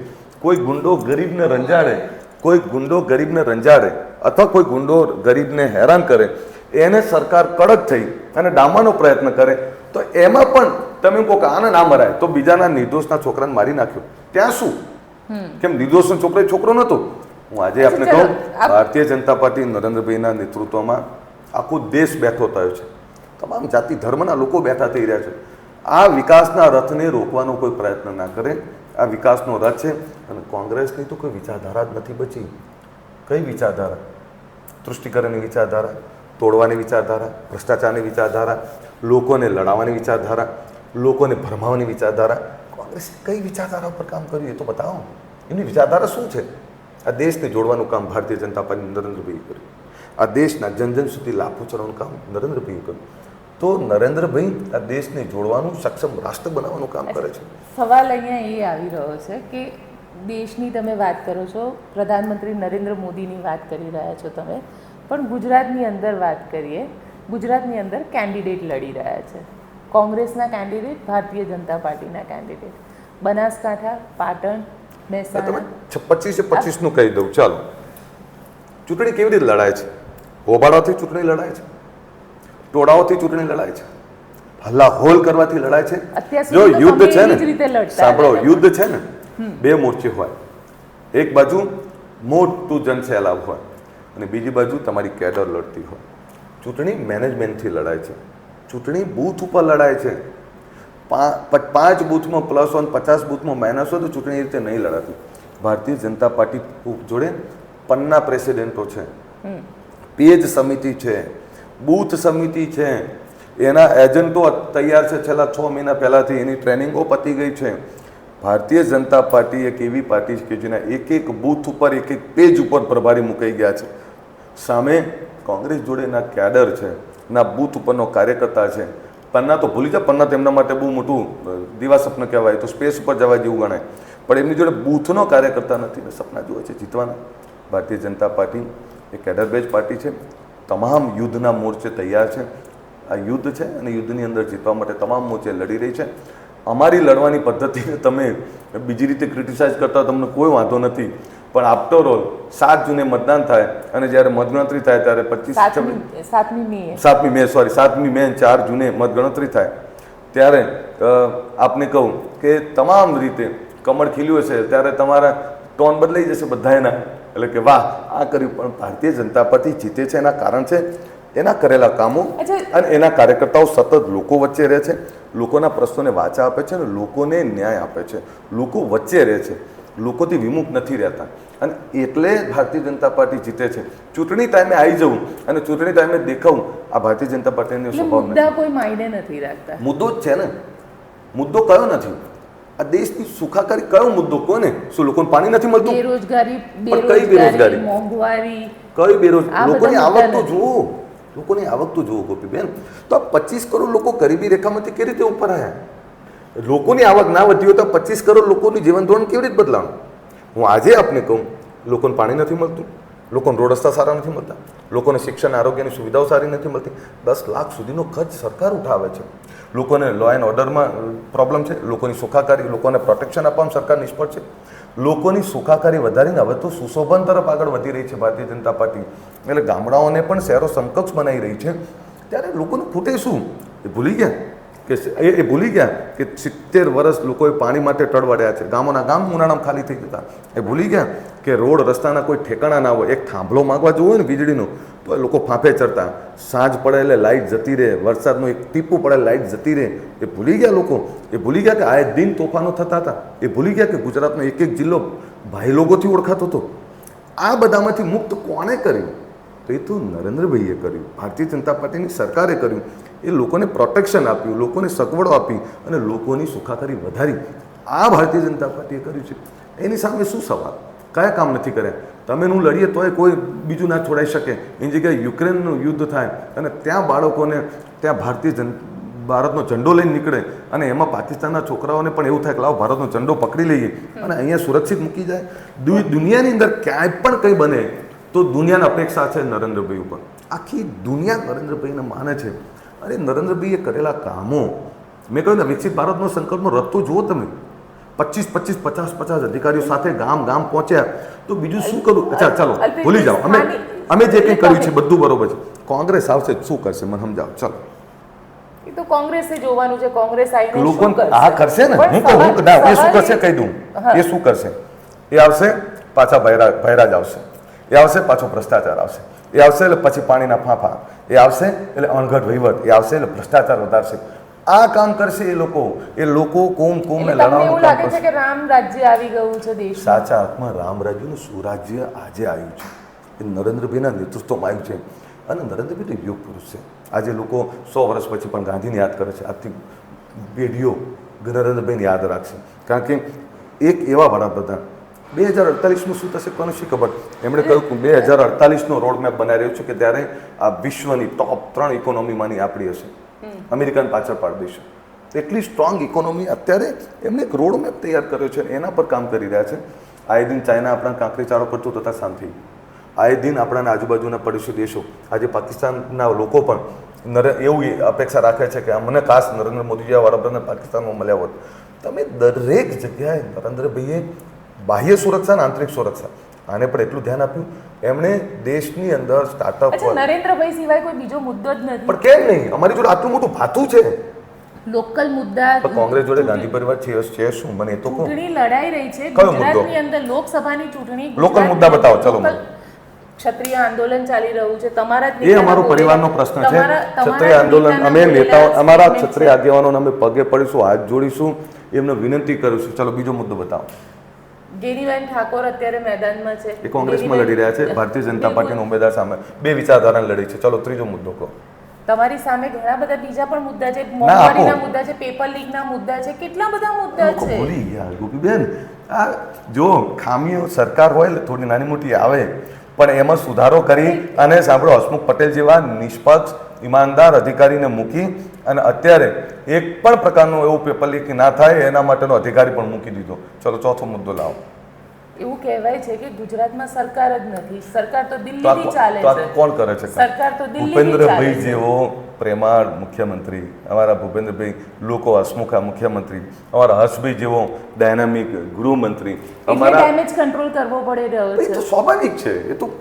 કોઈ ગુંડો ગરીબને રંજાડે, કોઈ ગુંડો ગરીબને રંજાડે અથવા કોઈ ગુંડો ગરીબને હેરાન કરે, એને સરકાર કડક થઈ અને ડામવાનો પ્રયત્ન કરે તો એમાં પણ તમે કહો કે આને ના મરાય તો બીજાના નિર્દોષના છોકરાને મારી નાખ્યો. ત્યાં શું? કેમ નિર્દોષનો છોકરો એ છોકરો નહોતો? હું આજે આપણે કહું, ભારતીય જનતા પાર્ટી નરેન્દ્રભાઈના નેતૃત્વમાં આખો દેશ બેઠો થયો છે. તમામ જાતિ ધર્મના લોકો બેઠા થઈ રહ્યા છે. આ વિકાસના રથને રોકવાનો કોઈ પ્રયત્ન ના કરે. આ વિકાસનો રથ છે. અને કોંગ્રેસની તો કોઈ વિચારધારા જ નથી બચી. કઈ વિચારધારા? તૃષ્ટિકરણની વિચારધારા, તોડવાની વિચારધારા, ભ્રષ્ટાચારની વિચારધારા, લોકોને લડાવવાની વિચારધારા, લોકોને ભરમાવાની વિચારધારા. કોંગ્રેસે કઈ વિચારધારા ઉપર કામ કર્યું એ તો બતાવો. એમની વિચારધારા શું છે? આ દેશને જોડવાનું કામ ભારતીય જનતા પાર્ટી નરેન્દ્રભાઈએ કર્યું. આ દેશના જન જન સુધી લાભ પહોંચાડવાનું કામ નરેન્દ્રભાઈએ કર્યું. તો નરેન્દ્રભાઈ આ દેશને જોડવાનું, સક્ષમ રાષ્ટ્ર બનાવવાનું કામ કરે છે. સવાલ અહીંયા એ આવી રહ્યો છે કે દેશની તમે વાત કરો છો, પ્રધાનમંત્રી નરેન્દ્ર મોદીની વાત કરી રહ્યા છો તમે, પણ ગુજરાતની અંદર વાત કરીએ. ગુજરાતની અંદર કેન્ડિડેટ લડી રહ્યા છે. કોંગ્રેસના કેન્ડિડેટ, ભારતીય જનતા પાર્ટીના કેન્ડિડેટ. બનાસકાંઠા, પાટણ, મહેસાણા. 25-25 નું કહી દઉં. ચાલો, ચૂંટણી કેવી રીતે લડાય છે? હોબાળાથી ચૂંટણી લડાય છે, ટોળાઓથી ચૂંટણી લડાય છે, હલ્લા હોલ કરવાથી લડાય છે. જો યુદ્ધ છે ને, સાંભળો, યુદ્ધ છે ને, બે મોરચે હોય. એક બાજુ મોટું જન સૈલાબ હોય અને બીજી બાજુ તમારી કેડર લડતી હોય. ચૂંટણી મેનેજમેન્ટથી લડાય છે. ચૂંટણી બૂથ ઉપર લડાય છે. 5 બૂથમાં +1, 50 બૂથમાં માઇનસ હોય તો ચૂંટણી એ રીતે નહીં લડાતી. ભારતીય જનતા પાર્ટી જોડે પન્ના પ્રેસિડેન્ટો છે, પેજ સમિતિ છે, બૂથ સમિતિ છે, એના એજન્ટો તૈયાર છે. છેલ્લા 6 મહિના પહેલાંથી એની ટ્રેનિંગો પતી ગઈ છે. ભારતીય જનતા પાર્ટી એક એવી પાર્ટી છે કે જેના એક બૂથ ઉપર, એક પેજ ઉપર પ્રભારી મુકાઈ ગયા છે. સામે કોંગ્રેસ જોડે ના કેડર છે, ના બૂથ ઉપરનો કાર્યકર્તા છે. પન્ના તો ભૂલી જાય, પન્ના તેમના માટે બહુ મોટું દીવા સપનું કહેવાય, તો સ્પેસ ઉપર જવા જેવું ગણાય. પણ એમની જોડે બૂથનો કાર્યકર્તા નથી ને સપના જુએ છે જીતવાના. ભારતીય જનતા પાર્ટી એ કેડર બેઝ પાર્ટી છે. તમામ યુદ્ધના મોરચે તૈયાર છે. આ યુદ્ધ છે અને યુદ્ધની અંદર જીતવા માટે તમામ મોરચે લડી રહી છે. અમારી લડવાની પદ્ધતિને તમે બીજી રીતે ક્રિટિસાઇઝ કરતા તમને કોઈ વાંધો નથી, પણ આફ્ટર ઓલ 7 જૂને મતદાન થાય અને જ્યારે મતગણતરી થાય ત્યારે 7મી મે 4 જૂને મતગણતરી થાય ત્યારે આપને કહું કે તમામ રીતે કમળ ખીલ્યું હશે ત્યારે તમારા ટોન બદલાઈ જશે બધા એના. એટલે કે વાહ, આ કર્યું. પણ ભારતીય જનતા પાર્ટી જીતે છે એના કારણ છે એના કરેલા કામો અને એના કાર્યકર્તાઓ સતત લોકો વચ્ચે રહે છે, લોકોના પ્રશ્નોને વાચા આપે છે અને લોકોને ન્યાય આપે છે, લોકો વચ્ચે રહે છે, લોકોથી વિમુખ નથી રહેતા. અને એટલે ભારતીય જનતા પાર્ટી જીતે છે. ચૂંટણી ટાઈમે આવી જવું અને ચૂંટણી ટાઈમે દેખાવું આ ભારતીય જનતા પાર્ટીનો સ્વભાવ નથી. કોઈ માયને નથી રાખતા. મુદ્દો જ છે ને. મુદ્દો કયો નથી? આ દેશની સુખાકારી કયો મુદ્દો? કોને? શું લોકોને પાણી નથી મળતું? બેરોજગારી, કઈ બેરોજગારી, મોંઘવારી, કઈ બેરોજગારી? લોકોની આવક તો જુઓ, લોકોની આવક તો જુઓ ગોપીબેન. તો આ 25 કરોડ લોકો ગરીબી રેખામાંથી કેવી રીતે ઉપર આવ્યા? લોકોની આવક ના વધી હોય તો 25 કરોડ લોકોનું જીવન ધોરણ કેવી રીતે બદલાવાનું? હું આજે આપને કહું, લોકોને પાણી નથી મળતું, લોકોને રોડ રસ્તા સારા નથી મળતા, લોકોને શિક્ષણ આરોગ્યની સુવિધાઓ સારી નથી મળતી. 10 લાખ સુધીનો ખર્ચ સરકાર ઉઠાવે છે. લોકોને લો એન્ડ ઓર્ડરમાં પ્રોબ્લેમ છે, લોકોની સુખાકારી, લોકોને પ્રોટેક્શન આપવામાં સરકાર નિષ્ફળ છે. લોકોની સુખાકારી વધારીને હવે તો સુશોભન તરફ આગળ વધી રહી છે ભારતીય જનતા પાર્ટી. એટલે ગામડાઓને પણ શહેરો સમકક્ષ બનાવી રહી છે. ત્યારે લોકોને ખૂટે શું? એ ભૂલી ગયા કે એ ભૂલી ગયા કે 70 વર્ષ લોકોએ પાણી માટે ટળવડ્યા છે. ગામોના ગામ ઉનાળામાં ખાલી થઈ જતા. એ ભૂલી ગયા કે રોડ રસ્તાના કોઈ ઠેકાણા ના હોય. એક થાંભલો માગવા જવું હોય ને વીજળીનો તો લોકો ફાંફે ચડતા. સાંજ પડે એટલે લાઇટ જતી રહે, વરસાદનું એક ટીપું પડે લાઇટ જતી રહે. એ ભૂલી ગયા લોકો. એ ભૂલી ગયા કે આએ દિન તોફાનો થતા હતા. એ ભૂલી ગયા કે ગુજરાતનો એક જિલ્લો ભાઈ લોકોથી ઓળખાતો હતો. આ બધામાંથી મુક્ત કોણે કર્યું? તો એ તો નરેન્દ્રભાઈએ કર્યું, ભારતીય જનતા પાર્ટીની સરકારે કર્યું. એ લોકોને પ્રોટેક્શન આપ્યું, લોકોને સગવડો આપી અને લોકોની સુખાકારી વધારી. આ ભારતીય જનતા પાર્ટીએ કર્યું છે. એની સામે શું સવાલ? કયા કામ નથી કર્યા? તમે હું લડીએ તોય કોઈ બીજું ના છોડાઈ શકે. એની જગ્યાએ યુક્રેનનું યુદ્ધ થાય અને ત્યાં બાળકોને ત્યાં ભારતનો ઝંડો લઈને નીકળે અને એમાં પાકિસ્તાનના છોકરાઓને પણ એવું થાય કે લાવો ભારતનો ઝંડો પકડી લઈએ અને અહીંયા સુરક્ષિત મૂકી જાય. દુનિયાની અંદર ક્યાંય પણ કંઈ બને તો દુનિયાની અપેક્ષા છે નરેન્દ્રભાઈ ઉપર. આખી દુનિયા નરેન્દ્રભાઈને માને છે. અરે નરેન્દ્રભાઈએ કરેલા કામો, મેં કહ્યું ને વિકસિત ભારતનો સંકલ્પનો રથ તો જુઓ તમે. 25, 50 અધિકારીઓ સાથે ગામ ગામ પહોંચ્યા. તો બીજું શું કરું? અચ્છા ચાલો ભૂલી જાઓ. અમે જે કંઈ કર્યું છે બધું બરોબર છે. કોંગ્રેસ આવશે શું કરશે મને સમજાવો. ચાલો, એ તો કોંગ્રેસે જોવાનું છે. કોંગ્રેસ આવીને લોકો શું કરશે? આ કરશે ને, હું કહું એ શું કરશે કહી દઉં. એ શું કરશે? એ આવશે પાછા ભયરાજ આવશે, એ આવશે પાછો ભ્રષ્ટાચાર આવશે, એ આવશે એટલે પછી પાણીના ફાંફા, એ આવશે એટલે અણઘડ વહીવટ, એ આવશે એટલે ભ્રષ્ટાચાર વધારશે. આ કામ કરશે એ લોકો કોમને લડાવવાનું એવું લાગે છે કે રામ રાજ્ય આવી ગયું છે દેશ. સાચા અર્થમાં રામ રાજ્યનું સુરાજ્ય આજે આવ્યું છે. એ નરેન્દ્રભાઈના નેતૃત્વમાં આવ્યું છે. અને નરેન્દ્રભાઈ તો યોગ પુરુષ છે. આજે લોકો 100 વર્ષ પછી પણ ગાંધીને યાદ કરે છે. આજથી પેઢીઓ નરેન્દ્રભાઈને યાદ રાખશે. કારણ કે એક એવા વડાપ્રધાન 2048માં શું થશે કોને શી ખબર. એમણે કહ્યું કે 2048નો રોડમેપ બનાવી રહ્યો છે કે ત્યારે આ વિશ્વની ટોપ 3 ઇકોનોમીમાંની આપણી હશે. અમેરિકાને પાછળ પાડી દઈશું. એટલી સ્ટ્રોંગ ઇકોનોમી અત્યારે એમણે એક રોડમેપ તૈયાર કર્યો છે. એના પર કામ કરી રહ્યા છે. આએ દિન ચાઇના આપણા કાંકરી ચારો કરતું તથા શાંતિ. આએ દિન આપણાના આજુબાજુના પડોશી દેશો, આજે પાકિસ્તાનના લોકો પણ એવું અપેક્ષા રાખે છે કે મને ખાસ નરેન્દ્ર મોદી જેવા વડાપ્રધાન પાકિસ્તાનમાં મળ્યા હોત. તમે દરેક જગ્યાએ નરેન્દ્રભાઈએ બાહ્ય સુરક્ષા અને આંતરિક સુરક્ષા આને પણ એટલું ધ્યાન આપ્યું. એમણે દેશની અંદર સ્ટાર્ટઅપ. નરેન્દ્રભાઈ સિવાય કોઈ બીજો મુદ્દો જ નથી. પણ કેમ નહીં? અમારી જોડે આટલું મોટું ભાતું છે. લોકલ મુદ્દા કોંગ્રેસ જોડે ગાંધી પરિવાર છે શું? મને એ તો કહો. ચૂંટણી લડાઈ રહી છે ગુજરાતની અંદર, લોકસભાની ચૂંટણી. લોકલ મુદ્દા બતાવો. ચલો મને. ક્ષત્રિય આંદોલન ચાલી રહ્યું છે. તમારા જ એ અમારો પરિવારનો પ્રશ્ન છે. ક્ષત્રિય આંદોલન અમે નેતાઓ, અમારા ક્ષત્રિય આગેવાનોને અમે પગે પડીશું, હાથ જોડીશું, એમને વિનંતી કરીશું. ચલો બીજો મુદ્દો બતાવો. ગેનીબેન ઠાકોર અત્યારે મેદાનમાં છે. એ કોંગ્રેસમાં લડી રહ્યા છે. ભારતીય જનતા પાર્ટીના ઉમેદવાર સામે 2 વિચારધારા લડી છે. ચલો ત્રીજો મુદ્દો કહો. તમારી સામે ઘણા બધા બીજા પણ મુદ્દા છે. મોંઘવારીના મુદ્દા છે, પેપર લીકના મુદ્દા છે, કેટલા બધા મુદ્દા છે. ભૂલી ગયા ગોપીબેન. આ જો ખામીઓ સરકાર હોય એટલે થોડી નાની મોટી આવે, પણ એમાં સુધારો કરી અને સાંભળો, હસમુખ પટેલ જેવા નિષ્પક્ષ ઈમાનદાર અધિકારીને મૂકી અને અત્યારે એક પણ પ્રકારનું એવું પેપર લીક ના થાય એના માટેનો અધિકારી પણ મૂકી દીધો. ચલો ચોથો મુદ્દો લાવો. એવું કહેવાય છે કે ગુજરાતમાં સરકાર જ નથી. સરકાર તો દિલ્હીથી ચાલે છે. કોણ કરે છે? સરકાર તો દિલ્હીથી ભૂપેન્દ્રભાઈ જેવો પ્રેમાળ મુખ્યમંત્રી, અમારા ભૂપેન્દ્રભાઈ, લોકો હસમુખા મુખ્યમંત્રી, અમારા હર્ષભાઈ જેવો ડાયનામિક ગૃહમંત્રી, અમારા ડેમેજ કંટ્રોલ કરવો પડી રહ્યો છે. તો સ્વાભાવિક છે. એ તો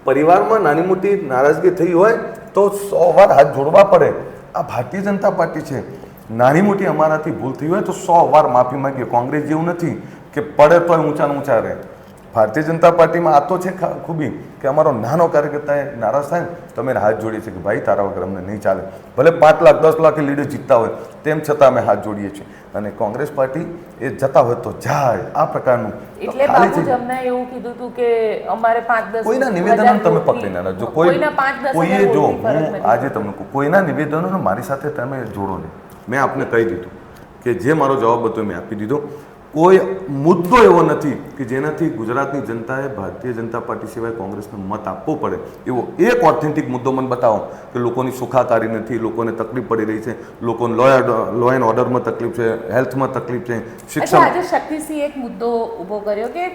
પરિવારમાં નાની મોટી નારાજગી થઈ હોય તો 100 વાર હાથ જોડવા પડે. આ ભારતીય જનતા પાર્ટી છે. નાની મોટી અમારાથી ભૂલ થઈ હોય તો 100 વાર માફી માંગીએ. કોંગ્રેસ જેવું નથી કે પડે તોય ઊંચા રહે. ભારતીય જનતા પાર્ટીમાં આ તો છે ખૂબી કે અમારો નાનો કાર્યકર્તા નારાજ થાય ને તો અમે હાથ જોડીએ છીએ કે ભાઈ તારા વગર અમને નહીં ચાલે. ભલે 5 લાખ 10 લાખ લીડર જીતતા હોય તેમ છતાં અમે હાથ જોડીએ છીએ. અને કોંગ્રેસ પાર્ટી એ જતા હોય તો જાય આ પ્રકારનું. એટલે બાપુ જમને એવું કીધું હતું કે અમારે 5-10 કોઈના નિવેદનો તમે પકડી ના જો કોઈએ જો હું આજે તમને કહું, કોઈના નિવેદનોને મારી સાથે તમે જોડો નહીં. મેં આપને કહી દીધું કે જે મારો જવાબ હતો મેં આપી દીધો. કોઈ મુદ્દો એવો નથી કે જેનાથી ગુજરાતની જનતાએ ભારતીય જનતા પાર્ટી સિવાય કોંગ્રેસને મત આપવો પડે એવો એક ઓથેન્ટિક મુદ્દો મને બતાવો કે લોકોની સુખાકારી નથી, લોકોને તકલીફ પડી રહી છે, લોકોને લો એન્ડ ઓર્ડરમાં તકલીફ છે, હેલ્થમાં તકલીફ છે, શિક્ષણ. આજે શક્તિસિંહ એક મુદ્દો ઊભો કર્યો કે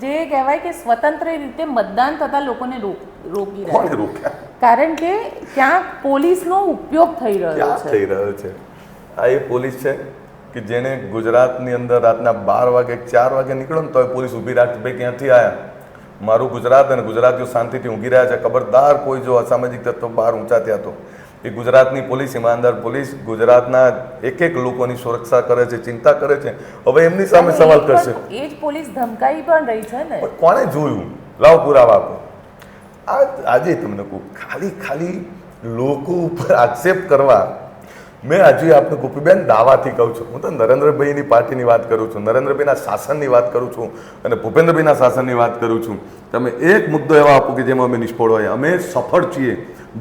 જે કહેવાય કે સ્વતંત્ર રીતે મતદાન થતા લોકોને રોકી કોણે રહ્યા, રોક્યા? કારણ કે ક્યાંક પોલીસનો ઉપયોગ થઈ રહ્યો ક્યાં છે. થઈ રહ્યો છે? આ એ પોલીસ છે કે જેને ગુજરાતની અંદર રાતના 12 વાગે 4 વાગે નીકળો ને તો પોલીસ ઊભી રાખતી, ભાઈ ક્યાંથી આવ્યા, મારું ગુજરાત અને ગુજરાતીઓ શાંતિથી ઊંઘી રહ્યા છે, ખબરદાર કોઈ જો અસામાજિક તત્વો બહાર ઊંચા થયા તો. એ ગુજરાતની પોલીસ, ઈમાનદાર પોલીસ, ગુજરાતના એક એક લોકોની સુરક્ષા કરે છે, ચિંતા કરે છે. હવે એમની સામે સવાલ કરશે, એ જ પોલીસ ધમકાઈ પણ રહી છે ને. પણ કોણે જોયું? લાવ પુરાવા આપો. આજે તમને કહું, ખાલી લોકો ઉપર આક્ષેપ કરવા. મેં હજુ આપણે ગોપીબેન દાવાથી કહું છું, હું તો નરેન્દ્રભાઈની પાર્ટીની વાત કરું છું, નરેન્દ્રભાઈના શાસનની વાત કરું છું અને ભૂપેન્દ્રભાઈના શાસનની વાત કરું છું. તમે એક મુદ્દો એવા આપો કે જેમાં અમે નિષ્ફળ હોય. અમે સફળ છીએ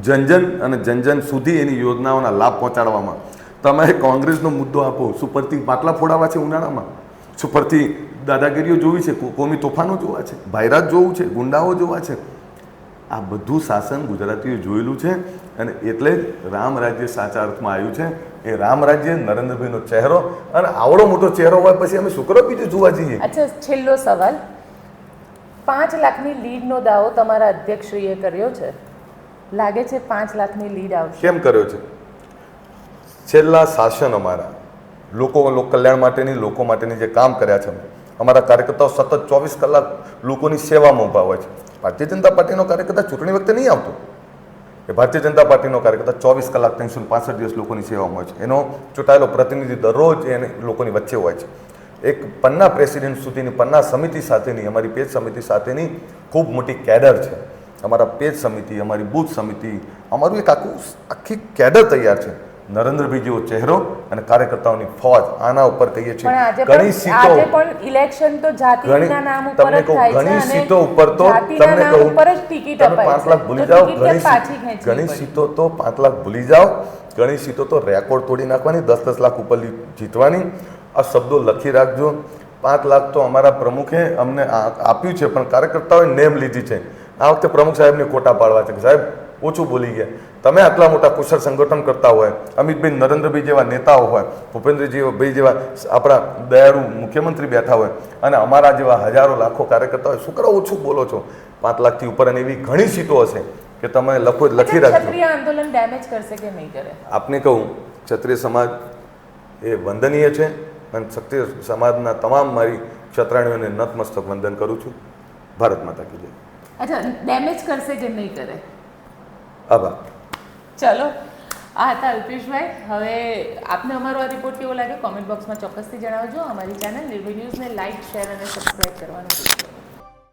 જન અને જન સુધી એની યોજનાઓના લાભ પહોંચાડવામાં. તમે કોંગ્રેસનો મુદ્દો આપો, શું પરથી બાટલા ફોડાવા છે ઉનાળામાં? શું પરથી દાદાગીરીઓ જોવી છે, કોમી તોફાનો જોવા છે, ભાઈરાત જોવું છે, ગુંડાઓ જોવા છે? આ બધું શાસન ગુજરાતીઓ જોયેલું છે અને એટલે જ રામ રાજ્ય સાચા અર્થમાં આવ્યું છે. એ રામ રાજ્ય નરેન્દ્રભાઈનો ચહેરો, અને આવડો મોટો ચહેરો હોય પછી અમે શું કરો બીજું જોવા જઈએ? અચ્છા, છેલ્લો સવાલ. 5 લાખની લીડનો દાવો તમારા અધ્યક્ષશ્રીએ કર્યો છે, લાગે છે 5 લાખની લીડ આવશે? કેમ કર્યો છે? છેલ્લા શાસન અમારા લોક કલ્યાણ માટેની, લોકો માટેની જે કામ કર્યા છે, અમારા કાર્યકર્તાઓ સતત 24 કલાક લોકોની સેવામાં ઊભા હોય છે. ભારતીય જનતા પાર્ટીનો કાર્યકર્તા ચૂંટણી વખતે નહીં આવતો, એ ભારતીય જનતા પાર્ટીનો કાર્યકર્તા 24 કલાક 365 દિવસ લોકોની સેવામાં હોય છે. એનો ચૂંટાયેલો પ્રતિનિધિ દરરોજ એને લોકોની વચ્ચે હોય છે. એક પન્ના પ્રેસિડેન્ટ સુધીની, પન્ના સમિતિ સાથેની, અમારી પેજ સમિતિ સાથેની ખૂબ મોટી કેડર છે. અમારા પેજ સમિતિ, અમારી બૂથ સમિતિ, અમારું એક આખી કેડર તૈયાર છે. નરેન્દ્રભાઈ જેવો ચહેરો અને કાર્યકર્તાઓની ફોજ, આના ઉપર કહીએ છીએ. ઘણી સીટો, આજે પણ ઇલેક્શન તો જાતિના નામ ઉપર જ થાય છે, ઘણી સીટો ઉપર તો તમને કહું, તમે 5 લાખ ભૂલી જાઓ. ઘણી સીટો તો 5 લાખ ભૂલી જાઓ, ઘણી સીટો તો રેકોર્ડ તોડી નાખવાની, 10-10 લાખ ઉપર જીતવાની. આ શબ્દો લખી રાખજો. 5 લાખ તો અમારા પ્રમુખે અમને આપ્યું છે, પણ કાર્યકર્તાઓએ નેમ લીધી છે. આ વખતે પ્રમુખ સાહેબને ખોટા પાડવા છે કે સાહેબ ઓછું બોલી ગયા. તમે આટલા મોટા કુશળ સંગઠન કરતા હોય, અમિતભાઈ નરેન્દ્રભાઈ જેવા નેતાઓ હોય, ભૂપેન્દ્રભાઈ જેવા આપણા દયાળુ મુખ્યમંત્રી બેઠા હોય, અને અમારા જેવા હજારો લાખો કાર્યકર્તા હોય, શું કરો ઓછું બોલો છો? 5 લાખથી ઉપર અને એવી ઘણી સીટો હશે કે તમે લખી રાખજો. ક્ષત્રિય આંદોલન ડેમેજ કરશે કે નહીં કરે? આપને કહું, ક્ષત્રિય સમાજ એ વંદનીય છે અને ક્ષત્રિય સમાજના તમામ મારી ક્ષત્રાણીઓને નતમસ્તક વંદન કરું છું. ભારત માતા કી જય. અચ્છા, ડેમેજ કરશે કે નહીં કરે? આભાર. ચલો, આ હતા અલ્પેશભાઈ. હવે આપને અમારો આ રિપોર્ટ કેવો લાગે કોમેન્ટ બોક્સમાં ચોક્કસથી જણાવજો. અમારી ચેનલ નિર્ભય ન્યૂઝને લાઇક, શેર અને સબસ્ક્રાઇબ કરવાનું ભૂલશો નહીં.